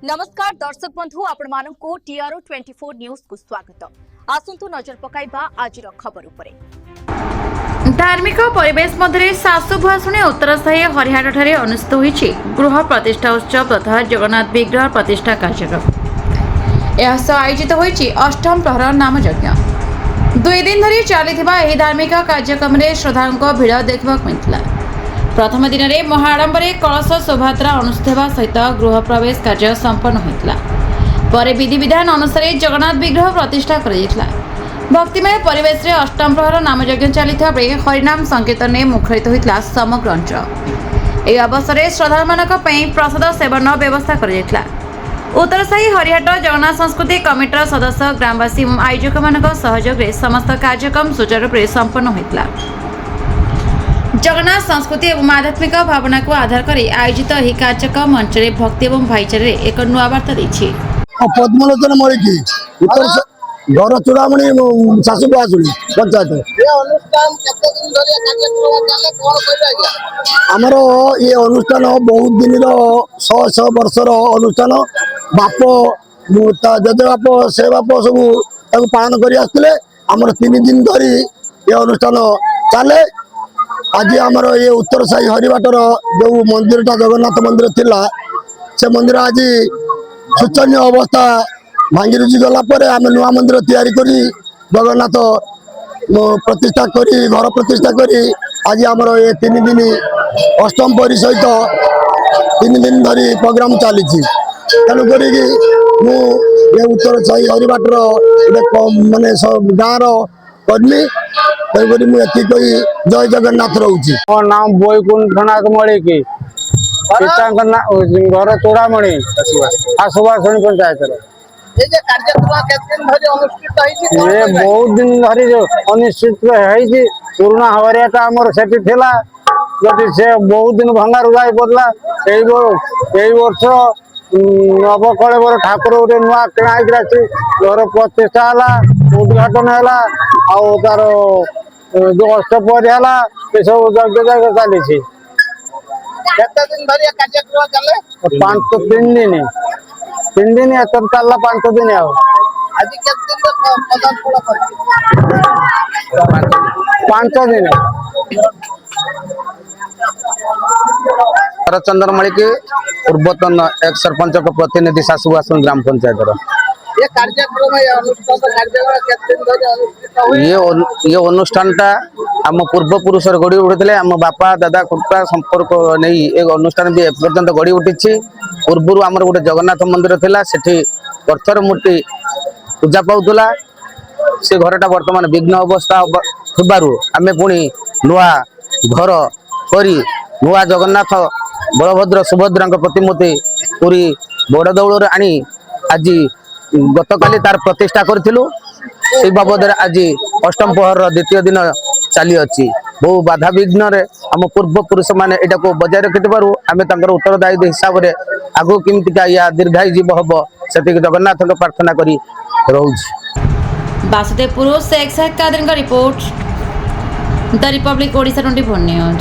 नमस्कार दर्शक बंधु आपण मानकु टीआरओ 24 न्यूज को स्वागत। आसंतु नजर पकाइबा आज खबर उपरे। धार्मिक परिवेश मध्य सासु भुआसुणी उत्तरसाही हरिहाट ठारे अनुष्ठित होईछि गृह प्रतिष्ठा उत्सव तथा जगन्नाथ विग्रह प्रतिष्ठा कार्यक्रम। यह आयोजित होईछि अष्टम प्रहर नाम यज्ञ। 2 दिन धरी चलिथिबा एही धार्मिक कार्यक्रम रे श्रद्धालुଙ୍କ भिड़ देखबाक मिलिଥିଲା। प्रथम दिन में महाआडंबरे कलश शोभायात्रा अनुष्ठित सहित गृह प्रवेश कार्य संपन्न होता। पर विधि विधान अनुसार जगन्नाथ विग्रह प्रतिष्ठा कर भक्तिमय परिवेश रे अष्टम प्रहर नाम यज्ञ चलता बेले हरिनाम संकीर्तन में मुखरित होता समग्र अंचल। यह अवसर में श्रद्धालु प्रसाद सेवन व्यवस्था कर उत्तरसाही हरिहाट जगन्नाथ संस्कृति कमिटर सदस्य ग्रामवासी और आयोजक मान सहयोग में समस्त कार्यक्रम सुचारू रूप संपन्न होता। जगन्नाथ संस्कृति और आध्यात्मिक भावना को आधार कर आयोजित यह कार्यक्रम मंच में भक्ति और भाईचारे एक नुआ वार्ता देछि। पद्मलोचन मणिकी उत्तर घर चूड़ामणि सासु बुआसुणी पंचायत आमर ये अनुष्ठान बहुत दिन 100 वर्षर अनुष्ठान बाप जजे बाप से बाप सब पालन कर आसते आमर 3 दिन धरी ये अनुष्ठान चले। आज आमर ये उत्तरसाही हरिबाटर जो मंदिरटा जगन्नाथ मंदिर थिला से मंदिर आज शोचनीय अवस्था भांगी रुची गला पर आम नुआ मंदिर तैयारी करी जगन्नाथ प्रतिष्ठा करी घर प्रतिष्ठा करी आज आमर ये 3 दिन अष्टम परी सहित 3 दिन धरी प्रोग्राम चली तेणुक ये उत्तरसाही हरिबाटर माने गाँव कर्मी तेणुक मुझे कही जय जगन्नाथ रोचे। मो नाम बैकुंठनाथ मणिकी घर चूड़ामणि आशुभाषणी पंचायत ये बहुत दिन धरी जो अनुष्ठित है पुराना हरियाटा आमर से से बहुत दिन भंगा रुजा पड़ा यही वर्ष नवकलेवर ठाकुर गोटे नुआ किणा घर प्रतिष्ठा है उद्घाटन है तार जो अष्टपहरी है सब यज्ञ चली 3 दिन एतर चलला 5 दिन आज 5 दिन चंद्र मणिक पूर्वतन एक सरपंच को प्रतिनिधि सासु भुआसुणी ग्राम पंचायत ये कार्यक्रम ये अनुष्ठानटा आम पूर्व पुरुष गढ़ी उठे आम बापा दादा खुर्पा संपर्क नहीं एक अनुष्ठान भी एपर्यंत गढ़ी उठी। पूर्व आमर गोटे जगन्नाथ मंदिर थिला सेठी पत्थर मूर्ति पूजा पाउला से घरटा वर्तमान विघ्न अवस्था थिबारु आमे पुणी नुआ घर करी नुआ जगन्नाथ बलभद्र सुभद्रा प्रतिमूर्ति पूरी बड़ दौड़ आनी आज गतकाली तार प्रतिष्ठा करूँ से बाबद आज अष्टम पहर द्वितीय दिन चली अच्छी बहु बाधा विघ्न आम पूर्व पुरुष मैंने यहाँ बजाय रखि आम उत्तरदायी हिसाब से आगू केमती या दीर्घायु जीव हम से जगन्नाथ प्रार्थना करी Basudevpur Sheikh Saheb Qadri report the republic Odisha 24 news.